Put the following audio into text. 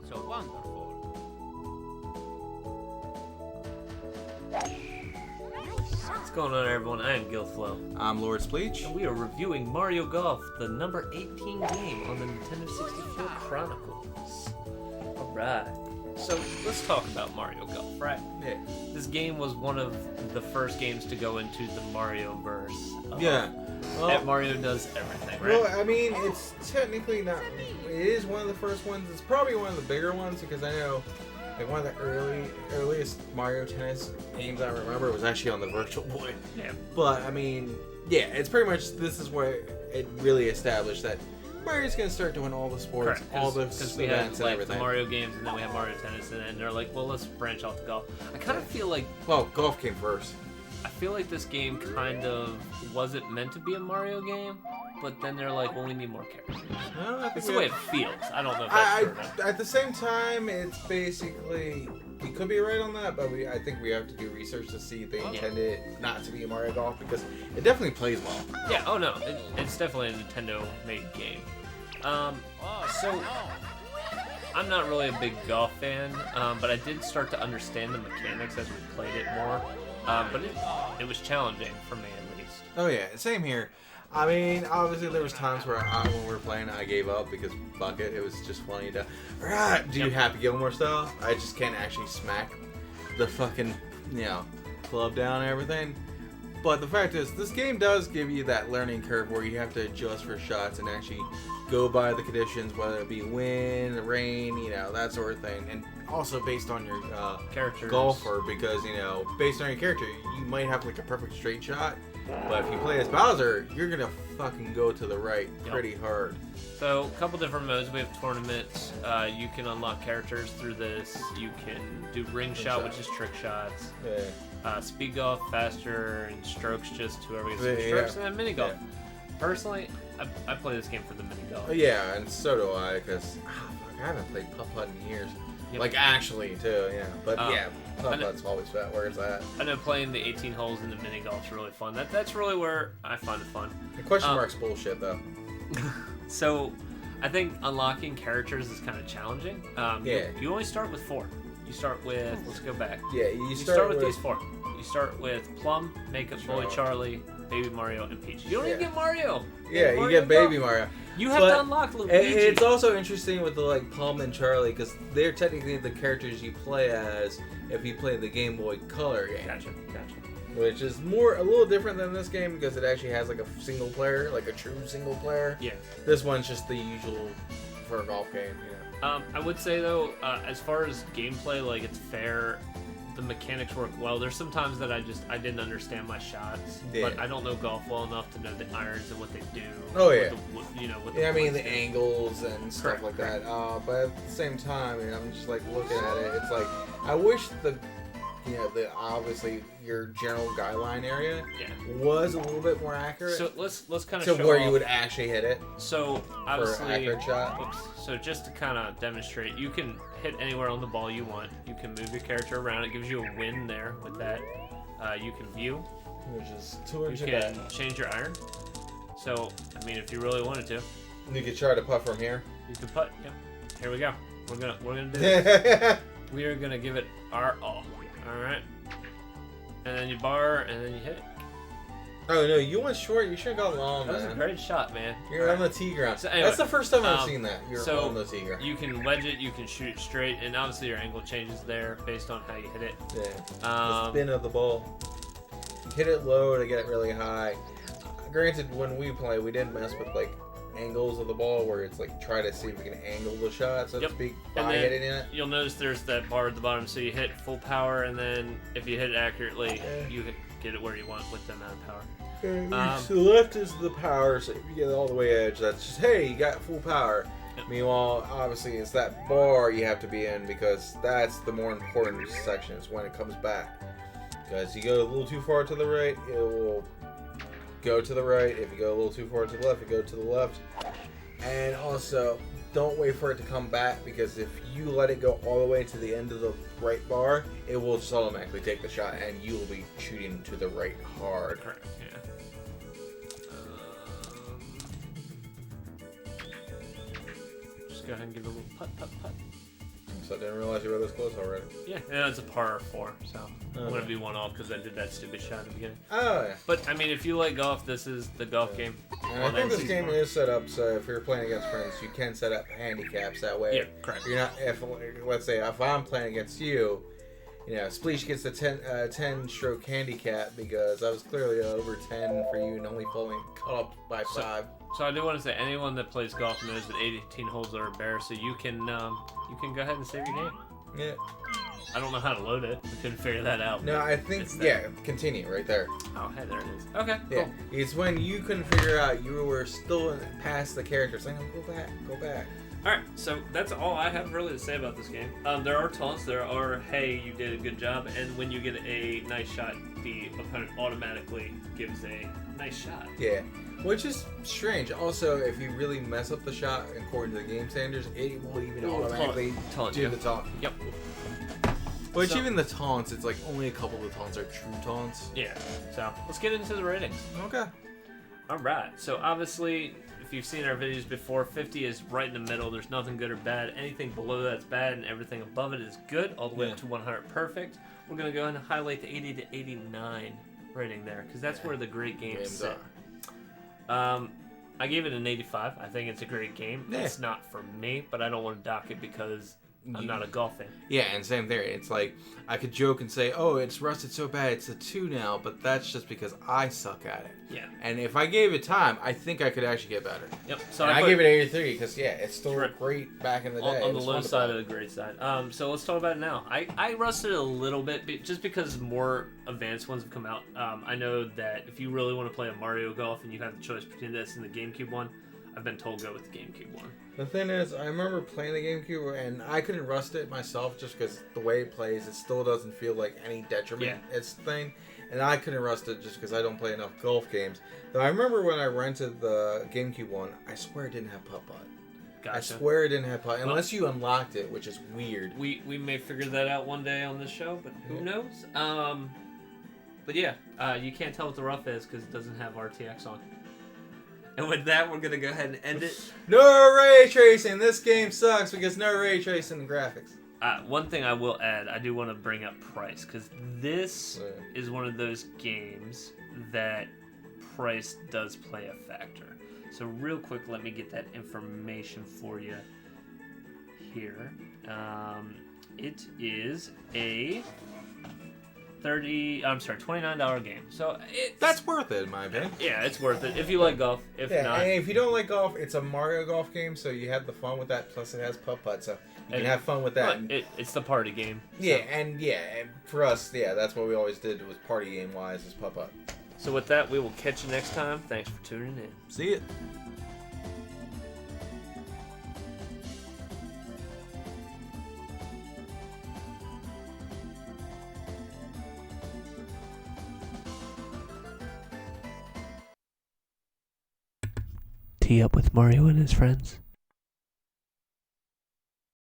That's so wonderful. What's going on, everyone? I am Gilflo. I'm Lord Spleech. And we are reviewing Mario Golf, the number 18 game on the Nintendo 64 Chronicles. Alright. So, let's talk about Mario Golf, right? Yeah. This game was one of the first games to go into the Mario-verse. Yeah. Well, That Mario does everything, right? well, I mean, it's technically not... It is one of the first ones. It's probably one of the bigger ones because I know... Like one of the earliest Mario Tennis games I remember was actually on the Virtual Boy. Yeah. But I mean, yeah, it's pretty much this is where it really established that Mario's gonna start doing all the sports, Correct, all the because we events had and like everything. the Mario games, and then we have Mario Tennis, and they're like, well, let's branch out to golf. I kind of feel like Golf came first. I feel like this game kind of wasn't meant to be a Mario game, but then they're like, well, we need more characters. No, I think It's we the way have- it feels. I don't know if that's true or not. At the same time, it's basically we could be right on that, but I think we have to do research to see if they intended it not to be a Mario Golf because it definitely plays well. Yeah, oh no, it's definitely a Nintendo-made game. So I'm not really a big golf fan, but I did start to understand the mechanics as we played it more. But it was challenging for me at least. Oh yeah, same here. I mean, obviously there was times where when we were playing, I gave up because fuck it, it was just funny to do Happy Gilmore style. I just can't actually smack the fucking club down and everything. But the fact is, this game does give you that learning curve where you have to adjust for shots and actually go by the conditions, whether it be wind, rain, that sort of thing, and also based on your Characters. golfer, because based on your character, you might have like a perfect straight shot. But if you play as Bowser, you're gonna fucking go to the right pretty hard. So, a couple different modes. We have tournaments. You can unlock characters through this. You can do ring shot, which is trick shots. Yeah. Speed golf, faster, and strokes, just whoever gets the Yeah. strokes, and then mini golf. Yeah. Personally, I play this game for the mini golf. Yeah, and so do I, because I haven't played putt-putt in years. Yep. Like, actually, too, yeah. But yeah, I putt-putt's always where it's at. I know playing the 18 holes in the mini golf is really fun. That's really where I find it fun. The question mark's bullshit, though. So, I think unlocking characters is kind of challenging. Yeah. You only start with 4. You start with, let's go back. Yeah, You start with these 4. You start with Plum, Makeup Boy, Charlie, Baby Mario, and Peach. You don't even get Mario. Yeah, you Mario get Baby Golf. Mario. You have But to unlock Luigi. It's also interesting with the Plum and Charlie because they're technically the characters you play as if you play the Game Boy Color game. Gotcha. Which is a little different than this game because it actually has like a single player, like a true single player. Yeah. This one's just the usual for a golf game. I would say though, as far as gameplay, like it's fair. The mechanics work well. There's some times that I didn't understand my shots, but I don't know golf well enough to know the irons and what they do. Oh yeah. What I mean the points do. angles and stuff Correct, like that. But at the same time, I'm just like looking at it. It's like I wish the obviously your general guideline area was a little bit more accurate. So let's kind of to show where off. you would actually hit it. So for obviously, an accurate shot. Oops. So just to kind of demonstrate, you can hit anywhere on the ball you want. You can move your character around. It gives you a win there with that. You can view. Which is You 200. can change your iron. So I mean, if you really wanted to, You could try to putt from here. you could putt. Yep. Here we go. We're gonna do this. We are gonna give it our all. All right. And then you bar, and then you hit it. Oh no, you went short. You should have gone long, That was a man. great shot, man. You're on the tee ground. So anyway, That's the first time I've seen that. You're so on the tee ground. You can wedge it, you can shoot it straight, and obviously your angle changes there based on how you hit it. Yeah. The spin of the ball. Hit it low to get it really high. Granted, when we play, we didn't mess with angles of the ball where it's try to see if we can angle the shot, so to speak, And by then hitting it. You'll notice there's that bar at the bottom, so you hit full power, and then if you hit it accurately, you get it where you want with the amount of power. So the left is the power, so if you get all the way edge, that's just, hey, you got full power. Yep. Meanwhile, obviously, it's that bar you have to be in because that's the more important section is when it comes back. Because you go a little too far to the right, it will go to the right. If you go a little too far to the left, it go to the left. And also, don't wait for it to come back because if you let it go all the way to the end of the right bar, it will just automatically take the shot and you will be shooting to the right hard. Correct, yeah. Just go ahead and give it a little putt. So I didn't realize you were this close already. Yeah, and it's a par 4, so I'm gonna be one off because I did that stupid shot at the beginning. Oh yeah. But I mean, if you like golf, this is the golf game. And I think this game is set up so if you're playing against friends, you can set up handicaps that way. Yeah, correct. You're not let's say if I'm playing against you, Spleesh gets the 10 stroke handicap because I was clearly over 10 for you and only falling cut up by 5. So I do want to say anyone that plays golf knows that 18 holes are a bear, so you can go ahead and save your game. Yeah. I don't know how to load it. We couldn't figure that out. No, I think continue right there. Oh, hey, there it is. Okay, Yeah, cool. it's when you couldn't figure out you were still past the character saying, go back. Alright, so that's all I have really to say about this game. There are taunts, there are, hey, you did a good job, and when you get a nice shot, the opponent automatically gives a nice shot. Yeah, which is strange. Also, if you really mess up the shot according to the game standards, it will even automatically taunt do the taunt. Yep. Which So- even the taunts, it's like only a couple of the taunts are true taunts. Yeah, so let's get into the ratings. Okay. Alright, so obviously, if you've seen our videos before, 50 is right in the middle. There's nothing good or bad. Anything below that's bad, and everything above it is good, all the way up to 100 perfect. We're going to go ahead and highlight the 80 to 89 rating there, because that's where the great games sit. I gave it an 85. I think it's a great game. Yeah. It's not for me, but I don't want to dock it because I'm not a golf fan. Yeah, and same there. It's like, I could joke and say, oh, it's rusted so bad, it's a 2 now, but that's just because I suck at it. Yeah. And if I gave it time, I think I could actually get better. Yep. So I gave it 83 because, it's still great back in the day. On the low side of the great side. So let's talk about it now. I rusted it a little bit just because more advanced ones have come out. I know that if you really want to play a Mario Golf and you have the choice between this and the GameCube one, I've been told go with the GameCube one. The thing is, I remember playing the GameCube, and I couldn't rust it myself just because the way it plays, it still doesn't feel like any detriment. It's thing, and I couldn't rust it just because I don't play enough golf games. Though I remember when I rented the GameCube one, I swear it didn't have putt-putt. Gotcha. I swear it didn't have putt, unless you unlocked it, which is weird. We may figure that out one day on this show, but who knows? But yeah, you can't tell what the rough is because it doesn't have RTX on. And with that, we're going to go ahead and end it. No ray tracing! This game sucks because no ray tracing in graphics. One thing I will add, I do want to bring up price, because this is one of those games that price does play a factor. So real quick, let me get that information for you here. It is a $29 game. So that's worth it in my opinion. Yeah, it's worth it if you like golf. If not, and if you don't like golf, it's a Mario Golf game, so you have the fun with that. Plus, it has putt-putt, so you can have fun with that. It's the party game. So. Yeah, and for us, that's what we always did was party game wise is putt-putt. So with that, we will catch you next time. Thanks for tuning in. See ya. Tee up with Mario and his friends.